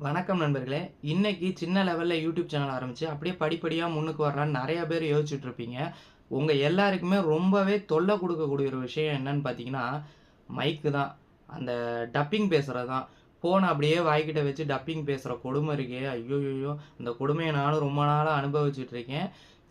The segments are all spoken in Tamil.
வணக்கம் நண்பர்களே. இன்னைக்கு சின்ன லெவல்ல யூடியூப் சேனல் ஆரம்பிச்சு, அப்படியே படிப்படியா முன்னுக்கு வரலான்னு நெறைய பேர் யோசிச்சுட்டு இருப்பீங்க. உங்க எல்லாருக்குமே ரொம்பவே தொல்ல குடுக்கக்கூடிய ஒரு விஷயம் என்னன்னு பார்த்தீங்கன்னா, மைக்கு தான். அந்த டப்பிங் பேசுறது தான். ஃபோன அப்படியே வாய்க்கிட்ட வச்சு டப்பிங் பேசுற கொடும இருக்கே! ஐய்யய்யோ! இந்த கொடுமைய நானும் ரொம்ப நாளா அனுபவிச்சுட்டு இருக்கேன்.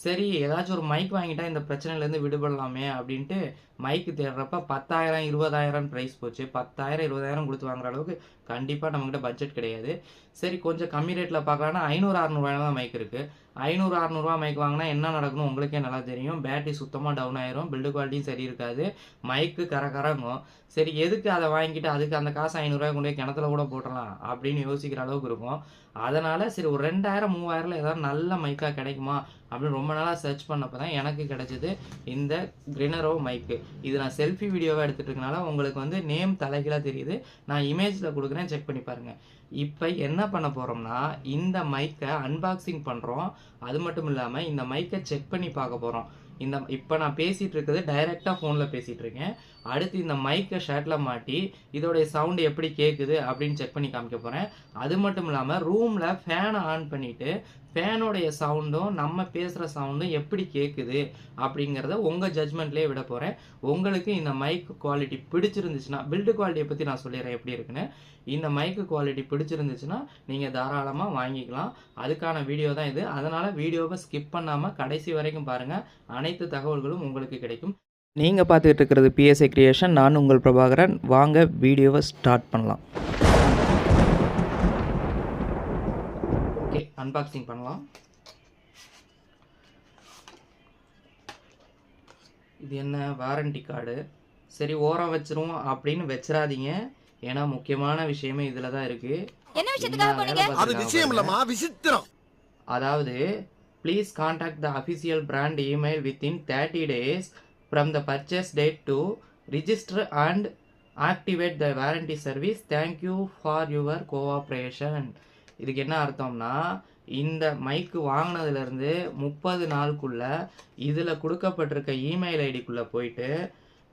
சரி ஏதாச்சும் ஒரு மைக் வாங்கிட்டா இந்த பிரச்சனையிலேருந்து விடுபடலாமே அப்படின்ட்டு மைக்கு தேடுறப்ப 10,000 20,000 பிரைஸ் போச்சு. 10,000 20,000 குடுத்து வாங்குற அளவுக்கு கண்டிப்பா நம்மகிட்ட பட்ஜெட் கிடையாது. சரி கொஞ்சம் கம்மி ரேட்ல பார்க்கலான்னா ரூ. 500, 600 தான் மைக் இருக்கு. ரூ. 500, 600 மைக் வாங்குனா என்ன நடக்கும்னு உங்களுக்கே நல்லா தெரியும். பேட்டரி சுத்தமா டவுன் ஆயிரும். பில்டு குவாலிட்டியும் சரி இருக்காது. மைக்கு கரகரங்கும். சரி எதுக்கு அத வாங்கிட்டு அதுக்கு அந்த காசு ரூ. 500 கொண்டு போய் கிணத்துல கூட போட்டுறலாம் அப்படின்னு யோசிக்கிற அளவுக்கு இருக்கும். அதனால சரி ஒரு 2000, 3000ல ஏதாவது நல்ல மைக்கா கிடைக்குமா அப்படின்னு ரொம்ப நாளா சர்ச் பண்ணப்ப தான் எனக்கு கிடைச்சது இந்த கிரினரோ மைக்கு. இது நான் செல்ஃபி வீடியோவா எடுத்துட்டு இருக்கனால உங்களுக்கு வந்து நேம் தலைகீழா தெரியுது. நான் இமேஜ்ல குடுக்குறேன் செக் பண்ணி பாருங்க. இப்ப என்ன பண்ண போறோம்னா, இந்த மைக்க அன்பாக்சிங் பண்றோம். அது மட்டும் இல்லாம இந்த மைக்க செக் பண்ணி பார்க்க போறோம். இப்ப நான் பேசிட்டு இருக்கிறது டைரக்ட்டா ஃபோன்ல பேசிட்டு இருக்கேன். அடுத்து இந்த மைக்க ஷர்ட்ல மாட்டி இதோடைய சவுண்ட் எப்படி கேக்குது அப்படின்னு செக் பண்ணி காமிக்க போறேன். அது மட்டும் இல்லாம ரூம்ல ஃபேன ஆன் பண்ணிட்டு ஃபேனோடைய சவுண்டும் நம்ம பேசுற சவுண்டும் எப்படி கேக்குது அப்படிங்கிறத உங்க ஜட்ஜ்மெண்ட்லயே விட போறேன். உங்களுக்கு இந்த மைக் குவாலிட்டி பிடிச்சிருந்துச்சுன்னா பில்ட் குவாலிட்டியை பத்தி நான் சொல்லிடுறேன் எப்படி இருக்குன்னு. இந்த மைக் குவாலிட்டி பிடிச்சிருந்துச்சுன்னா நீங்க தாராளமா வாங்கிக்கலாம். அதுக்கான வீடியோ தான் இது. அதனால வீடியோவை ஸ்கிப் பண்ணாம கடைசி வரைக்கும் பாருங்க. அனைத்து தகவல்களும் உங்களுக்கு கிடைக்கும். நீங்க பார்த்துட்டு இருக்கிறது பிஎஸ்ஏ கிரியேஷன். நான் உங்கள் பிரபாகரன். வாங்க வீடியோவை ஸ்டார்ட் பண்ணலாம். ஓகே, அன்பாக்சிங் பண்ணலாம். இது என்ன வாரண்டி கார்டு. சரி ஓரம் வச்சிரும் அப்படின்னு வச்சிராதீங்க. ஏன்னா முக்கியமான விஷயமே இதுல தான் இருக்கு. என்ன விஷயத்துக்காக போனீங்க? அது விஷயம் இல்லம்மா, விசித்திரம். அதாவது please contact the official brand email within 30 days from the purchase date to register and activate the warranty service. Thank you for your cooperation. இதுக்கு என்ன அர்த்தம்னா, இந்த மைக்கு வாங்கினதுலேருந்து 30 நாளுக்குள்ள இதில் கொடுக்கப்பட்டிருக்க இமெயில் ஐடிக்குள்ளே போயிட்டு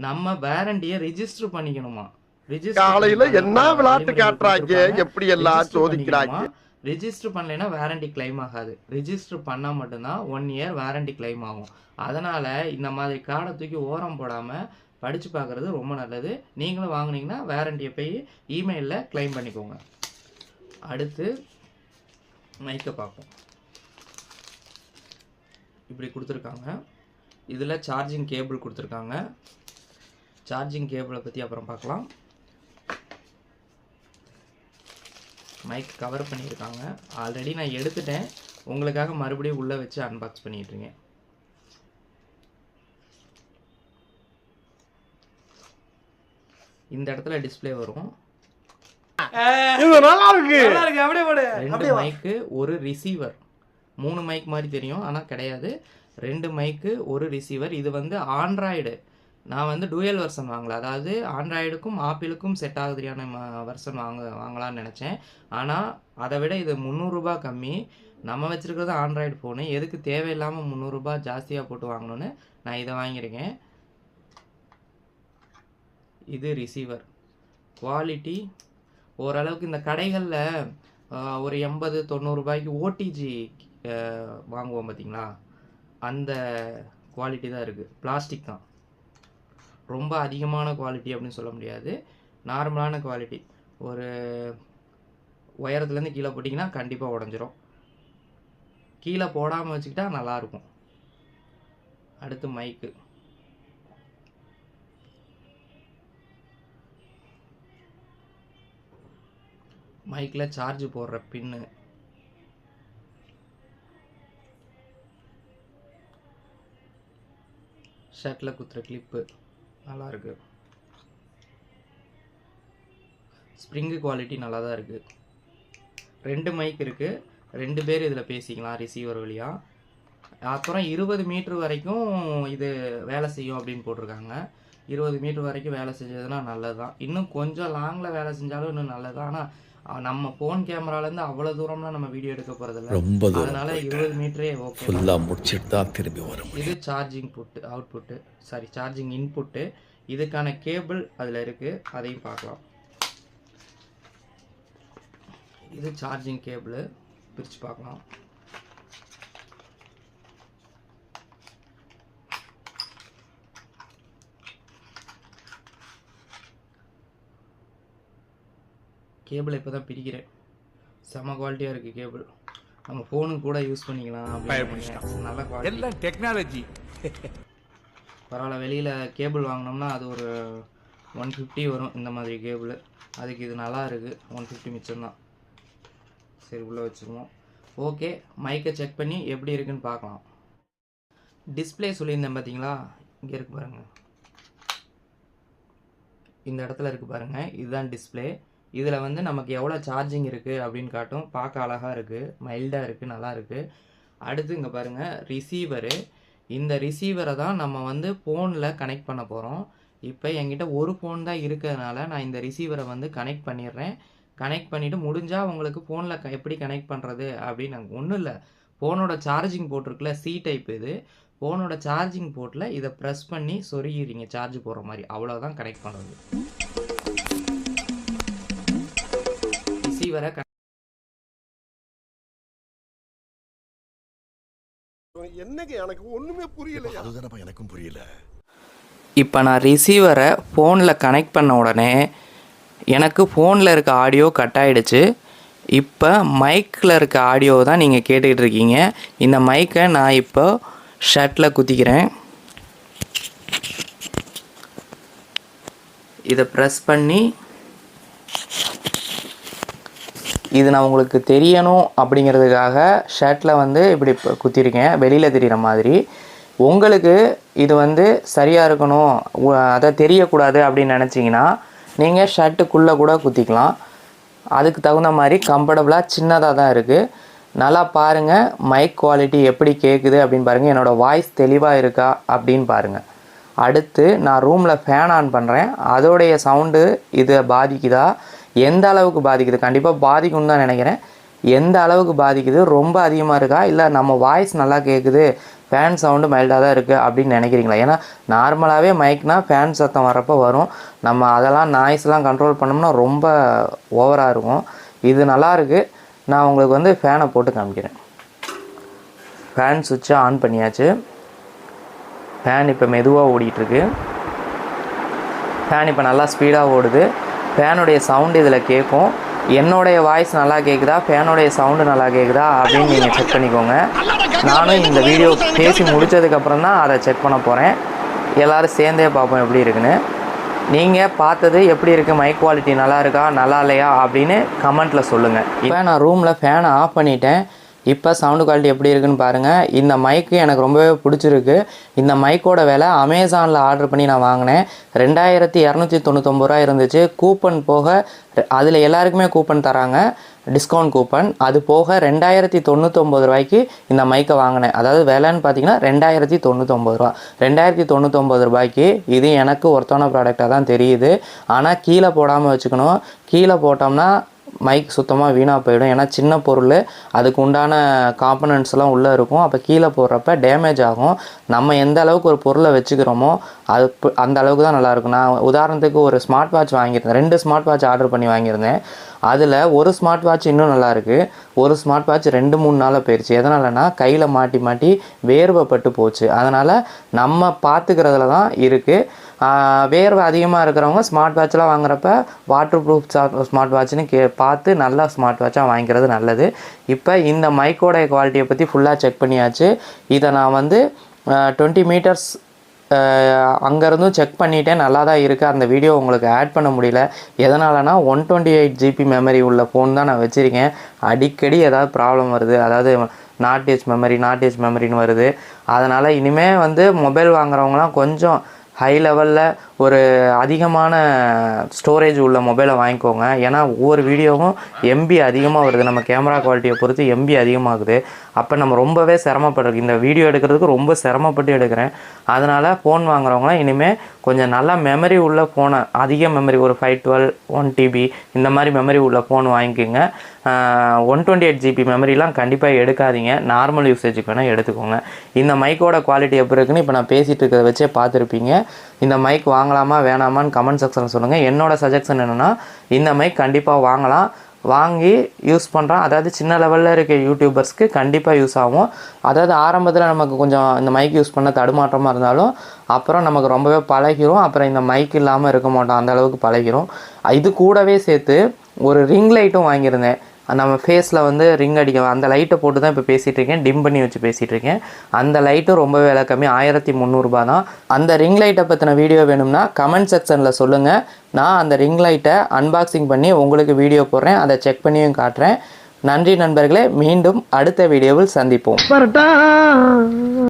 நம்ம வாரண்டியை ரிஜிஸ்டர் பண்ணிக்கணுமா. காலையில என்ன விளையாட்டு காட்டுறாங்க, எப்படி எல்லாம் சோதிக்கிறாங்க. ரிஜிஸ்டர் பண்ணலைன்னா வாரண்டி கிளைம் ஆகாது. ரிஜிஸ்டர் பண்ணால் மட்டும்தான் 1 year வாரண்டி கிளைம் ஆகும். அதனால் இந்த மாதிரி கார்டை தூக்கி ஓரம் போடாமல் படித்து பார்க்குறது ரொம்ப நல்லது. நீங்களும் வாங்குனீங்கன்னா வாரண்டியை போய் இமெயிலில் கிளைம் பண்ணிக்கோங்க. அடுத்து மைக்கை பார்ப்போம். இப்படி கொடுத்துருக்காங்க. இதில் சார்ஜிங் கேபிள் கொடுத்துருக்காங்க. சார்ஜிங் கேபிளை பற்றி அப்புறம் பார்க்கலாம். மைக் கவர் பண்ணியிருக்காங்க. ஆல்ரெடி நான் எடுத்துட்டேன். உங்களுக்காக மறுபடியும் உள்ளே வச்சு அன்பாக்ஸ் பண்ணிட்டுருக்கேன். இந்த இடத்துல டிஸ்பிளே வரும். நல்லா இருக்கு. அப்படியே போடு. 2 மைக்கு ஒரு ரிசீவர். 3 மைக் மாதிரி தெரியும், ஆனால் கிடையாது. 2 மைக்கு ஒரு ரிசீவர். இது வந்து ஆண்ட்ராய்டு. நான் வந்து டூயல் வெர்ஷன் வாங்கல. அதாவது ஆண்ட்ராய்டுக்கும் ஆப்பிளுக்கும் செட் ஆகுதியான வெர்ஷன் வாங்கலான்னு நினச்சேன். ஆனால் அதை விட இது ரூ. 300 கம்மி. நம்ம வச்சுருக்கிறது ஆண்ட்ராய்டு ஃபோனு. எதுக்கு தேவையில்லாமல் ரூ. 300 ஜாஸ்தியாக போட்டு வாங்கணுன்னு நான் இதை வாங்கியிருக்கேன். இது ரிசீவர். குவாலிட்டி ஓரளவுக்கு இந்த கடைகளில் ஒரு 80-90 ஓடிஜி வாங்குவோம் பார்த்தீங்களா, அந்த குவாலிட்டி தான் இருக்குது. பிளாஸ்டிக் தான். ரொம்ப அதிகமான குவாலிட்டி அப்படின்னு சொல்ல முடியாது. நார்மலான குவாலிட்டி. ஒரு உயரத்துலேருந்து கீழே போட்டிங்கன்னா கண்டிப்பாக உடஞ்சிரும். கீழே போடாமல் வச்சுக்கிட்டா நல்லாயிருக்கும். அடுத்து மைக்கு. மைக்கில் சார்ஜ் போடுற பின்னு. ஷர்ட்டில் குத்துற கிளிப்பு நல்லாயிருக்கு. ஸ்ப்ரிங்கு குவாலிட்டி நல்லா தான் இருக்குது. 2 மைக் இருக்குது. 2 பேர் இதில் பேசிக்கலாம் ரிசீவர் வழியாக. அப்புறம் 20 மீட்டர் வரைக்கும் இது வேலை செய்யும் அப்படின்னு போட்டிருக்காங்க. 20 மீட்டர் வரைக்கும் வேலை செஞ்சதுன்னா நல்லது தான். இன்னும் கொஞ்சம் லாங்கில் வேலை செஞ்சாலும் இன்னும் நல்லது தான். ஆனால் நம்ம ஃபோன் கேமராலேருந்து அவ்வளோ தூரம்லாம் நம்ம வீடியோ எடுக்க போகிறதில்ல. அதனால 20 மீட்டரே ஓகே. ஃபுல்லாக முடிச்சுட்டு தான் திரும்பி வரும். இது சார்ஜிங் அவுட்புட்டு, சார்ஜிங் இன்புட்டு. இதுக்கான கேபிள் அதில் இருக்குது, அதையும் பார்க்கலாம். இது சார்ஜிங் கேபிள் பிரித்து பார்க்கலாம். கேபிள் இப்போ தான் பிரிக்கிறேன். செம குவாலிட்டியாக இருக்குது கேபிள். நம்ம ஃபோனுக்கு கூட யூஸ் பண்ணிக்கலாம் அப்படின்னு. நல்ல குவாலிட்டி, எல்லாம் டெக்னாலஜி. பரவாயில்ல. வெளியில் கேபிள் வாங்கினோம்னா அது ஒரு 150 வரும் இந்த மாதிரி கேபிள். அதுக்கு இது நல்லா இருக்குது. 150 மிச்சம்தான். சரி, உள்ளே வச்சுருவோம். ஓகே, மைக்கை செக் பண்ணி எப்படி இருக்குன்னு பார்க்கலாம். டிஸ்பிளே சொல்லியிருந்தேன் பார்த்தீங்களா, இங்கே இருக்குது பாருங்கள். இந்த இடத்துல இருக்குது பாருங்கள், இதுதான் டிஸ்பிளே. இதில் வந்து நமக்கு எவ்வளோ சார்ஜிங் இருக்குது அப்படின்னு காட்டும். பார்க்க அழகாக இருக்குது, மைல்டாக இருக்குது, நல்லா இருக்குது. அடுத்து இங்கே பாருங்கள் ரிசீவரு. இந்த ரிசீவரை தான் நம்ம வந்து ஃபோனில் கனெக்ட் பண்ண போகிறோம். இப்போ என்கிட்ட ஒரு ஃபோன் தான் இருக்கிறதுனால நான் இந்த ரிசீவரை வந்து கனெக்ட் பண்ணிடுறேன். கனெக்ட் பண்ணிவிட்டு முடிஞ்சால் உங்களுக்கு ஃபோனில் எப்படி கனெக்ட் பண்ணுறது அப்படின்னு. நாங்கள் ஒன்றும் இல்லை, ஃபோனோட சார்ஜிங் போர்ட் இருக்குல்ல, சி டைப். இது ஃபோனோட சார்ஜிங் போர்ட்டில் இதை ப்ரெஸ் பண்ணி சொருகிறீங்க சார்ஜ் போடுற மாதிரி. அவ்வளோதான் கனெக்ட் பண்ணுறது. ரிசீவரை என்னங்க எனக்கு ஒண்ணுமே புரியல. அதுதானப்பா எனக்கும் புரியல. இப்போ நான் ரிசீவரை ஃபோனில் கனெக்ட் பண்ண உடனே எனக்கு ஃபோனில் இருக்க ஆடியோ கட் ஆகிடுச்சு. இப்போ மைக்கில் இருக்க ஆடியோ தான் நீங்கள் கேட்டுக்கிட்டு இருக்கீங்க. இந்த மைக்கை நான் இப்போ ஷர்ட்டில் குத்திக்கிறேன். இதை ப்ரெஸ் பண்ணி இது நான் உங்களுக்கு தெரியணும் அப்படிங்கிறதுக்காக ஷர்ட்டில் வந்து இப்படி குத்திருக்கேன், வெளியில் தெரிகிற மாதிரி. உங்களுக்கு இது வந்து சரியாக இருக்கணும், அதை தெரியக்கூடாது அப்படின்னு நினச்சிங்கன்னா நீங்கள் ஷர்ட்டுக்குள்ளே கூட குத்திக்கலாம். அதுக்கு தகுந்த மாதிரி கம்ஃபர்டபுளாக சின்னதாக தான் இருக்குது. நல்லா பாருங்கள் மைக் குவாலிட்டி எப்படி கேட்குது அப்படின்னு பாருங்கள். என்னோடய வாய்ஸ் தெளிவாக இருக்கா அப்படின்னு பாருங்கள். அடுத்து நான் ரூமில் ஃபேன் ஆன் பண்ணுறேன். அதோடைய சவுண்டு இதை பாதிக்குதா, எந்த அளவுக்கு பாதிக்குது? கண்டிப்பாக பாதிக்கும்னு தான் நினைக்கிறேன். எந்த அளவுக்கு பாதிக்குது, ரொம்ப அதிகமாக இருக்கா, இல்லை நம்ம வாய்ஸ் நல்லா கேட்குது, ஃபேன் சவுண்டு மைல்டாக தான் இருக்குது அப்படின்னு நினைக்கிறீங்களா? ஏன்னா நார்மலாகவே மைக்னால் ஃபேன் சத்தம் வரப்போ வரும். நம்ம அதெல்லாம் நாய்ஸ்லாம் கண்ட்ரோல் பண்ணோம்னா ரொம்ப ஓவராக இருக்கும். இது நல்லாயிருக்கு. நான் உங்களுக்கு வந்து ஃபேனை போட்டு காமிக்கிறேன். ஃபேன் சுவிட்சை ஆன் பண்ணியாச்சு. ஃபேன் இப்போ மெதுவாக ஓடிட்டுருக்கு. ஃபேன் இப்போ நல்லா ஸ்பீடாக ஓடுது. ஃபேனுடைய சவுண்டு இதில் கேட்கும். என்னுடைய வாய்ஸ் நல்லா கேட்குதா, ஃபேனுடைய சவுண்டு நல்லா கேட்குதா அப்படின்னு நீங்கள் செக் பண்ணிக்கோங்க. நானும் இந்த வீடியோ பேசி முடித்ததுக்கப்புறம் தான் அதை செக் பண்ண போகிறேன். எல்லோரும் சேர்ந்தே பார்ப்போம் எப்படி இருக்குன்னு. நீங்கள் பார்த்தது எப்படி இருக்குது, மைக் குவாலிட்டி நல்லா இருக்கா நல்லா இல்லையா அப்படின்னு கமெண்ட்டில் சொல்லுங்கள். இப்போ நான் ரூமில் ஃபேனை ஆஃப் பண்ணிட்டேன். இப்போ சவுண்டு குவாலிட்டி எப்படி இருக்குன்னு பாருங்கள். இந்த மைக்கு எனக்கு ரொம்பவே பிடிச்சிருக்கு. இந்த மைக்கோட விலை அமேசானில் ஆர்டர் பண்ணி நான் வாங்கினேன். 2299 ரூபா இருந்துச்சு. கூப்பன் போக அதில் எல்லாருக்குமே கூப்பன் தராங்க, டிஸ்கவுண்ட் கூப்பன். அது போக 2099 ரூபாய்க்கு இந்த மைக்கை வாங்கினேன். அதாவது விலைன்னு பார்த்தீங்கன்னா 2099 ரூபா. 2099 ரூபாய்க்கு இது எனக்கு ஒருத்தான ப்ராடக்டாக தான் தெரியுது. ஆனால் கீழே போடாமல் வச்சுக்கணும். கீழே போட்டோம்னா மைக் சுத்தமாக வீணாக போயிடும். ஏன்னா சின்ன பொருள், அதுக்கு உண்டான காம்பனன்ட்ஸ்லாம் உள்ளே இருக்கும். அப்போ கீழே போடுறப்ப டேமேஜ் ஆகும். நம்ம எந்த அளவுக்கு ஒரு பொருளை வச்சுக்கிறோமோ அது அந்த அளவுக்கு தான் நல்லாயிருக்கும். நான் உதாரணத்துக்கு ஒரு ஸ்மார்ட் வாட்ச் வாங்கியிருந்தேன். 2 ஸ்மார்ட் வாட்ச் ஆர்டர் பண்ணி வாங்கியிருந்தேன். அதில் ஒரு ஸ்மார்ட் வாட்ச் இன்னும் நல்லாயிருக்கு, ஒரு ஸ்மார்ட் வாட்ச் 2-3 நாளாக போயிடுச்சு. எதனாலனா கையில் மாட்டி மாட்டி வேர்வைப்பட்டு போச்சு. அதனால் நம்ம பார்த்துக்கிறதுல தான் இருக்குது. வேர்வை அதிகமாக இருக்கிறவங்க ஸ்மார்ட் வாட்ச்லாம் வாங்குறப்ப வாட்டர் ப்ரூஃப் ஸ்மார்ட் வாட்ச்னு பார்த்து நல்லா ஸ்மார்ட் வாட்சாக வாங்கிக்கிறது நல்லது. இப்போ இந்த மைக்கோட குவாலிட்டியை பற்றி ஃபுல்லாக செக் பண்ணியாச்சு. இதை நான் வந்து 20 மீட்டர்ஸ் அங்கேருந்தும் செக் பண்ணிவிட்டேன். நல்லா தான் இருக்குது. அந்த வீடியோ உங்களுக்கு ஆட் பண்ண முடியல. எதனாலனா 128 GB மெமரி உள்ள ஃபோன் தான் நான் வச்சுருக்கேன். அடிக்கடி ஏதாவது ப்ராப்ளம் வருது, அதாவது நாட் டச் மெமரின்னு வருது. அதனால் இனிமேல் வந்து மொபைல் வாங்குறவங்களாம் கொஞ்சம் ஹை லெவலில் ஒரு அதிகமான ஸ்டோரேஜ் உள்ள மொபைலை வாங்கிக்கோங்க. ஏன்னா ஒவ்வொரு வீடியோவும் எம்பி அதிகமாக வருது. நம்ம கேமரா குவாலிட்டியை பொறுத்து எம்பி அதிகமாகுது. அப்போ நம்ம ரொம்பவே சிரமப்படுறோம். இந்த வீடியோ எடுக்கிறதுக்கு ரொம்ப சிரமப்பட்டு எடுக்கிறேன். அதனால் ஃபோன் வாங்குறவங்களாம் இனிமேல் கொஞ்சம் நல்லா மெமரி உள்ள ஃபோனை, அதிக மெமரி, ஒரு 512 1 TB இந்த மாதிரி மெமரி உள்ள ஃபோன் வாங்கிக்கோங்க. 128 GB மெமரிலாம் கண்டிப்பாக எடுக்காதீங்க. நார்மல் யூசேஜுக்கு வேணால் எடுத்துக்கோங்க. இந்த மைக்கோட குவாலிட்டி எப்படி இருக்குன்னு இப்போ நான் பேசிகிட்டு இருக்கிறத வச்சே பார்த்துருப்பீங்க. இந்த மைக் வாங்கலாமா வேணாமான்னு கமெண்ட் செக்ஷனில் சொல்லுங்கள். என்னோடய சஜஷன் என்னென்னா இந்த மைக் கண்டிப்பாக வாங்கலாம். வாங்கி யூஸ் பண்ணுறோம். அதாவது சின்ன லெவலில் இருக்க யூடியூபர்ஸ்க்கு கண்டிப்பாக யூஸ் ஆகும். அதாவது ஆரம்பத்தில் நமக்கு கொஞ்சம் இந்த மைக் யூஸ் பண்ண தடுமாற்றமாக இருந்தாலும் அப்புறம் நமக்கு ரொம்பவே பழகிரும். அப்புறம் இந்த மைக் இல்லாமல் இருக்க மாட்டோம், அந்தளவுக்கு பழகிரும். இது கூடவே சேர்த்து ஒரு ரிங் லைட்டும் வாங்கியிருந்தேன். நம்ம ஃபேஸில் வந்து ரிங் அடிக்க அந்த லைட்டை போட்டு தான் இப்போ பேசிகிட்ருக்கேன். டிம் பண்ணி வச்சு பேசிகிட்ருக்கேன். அந்த லைட்டும் ரொம்பவே விலை கம்மி, 1300 தான். அந்த ரிங் லைட்டை பற்றின வீடியோ வேணும்னா கமெண்ட் செக்ஷனில் சொல்லுங்கள். நான் அந்த ரிங் லைட்டை அன்பாக்சிங் பண்ணி உங்களுக்கு வீடியோ போடுறேன். அதை செக் பண்ணியும் காட்டுறேன். நன்றி நண்பர்களே, மீண்டும் அடுத்த வீடியோவில் சந்திப்போம்.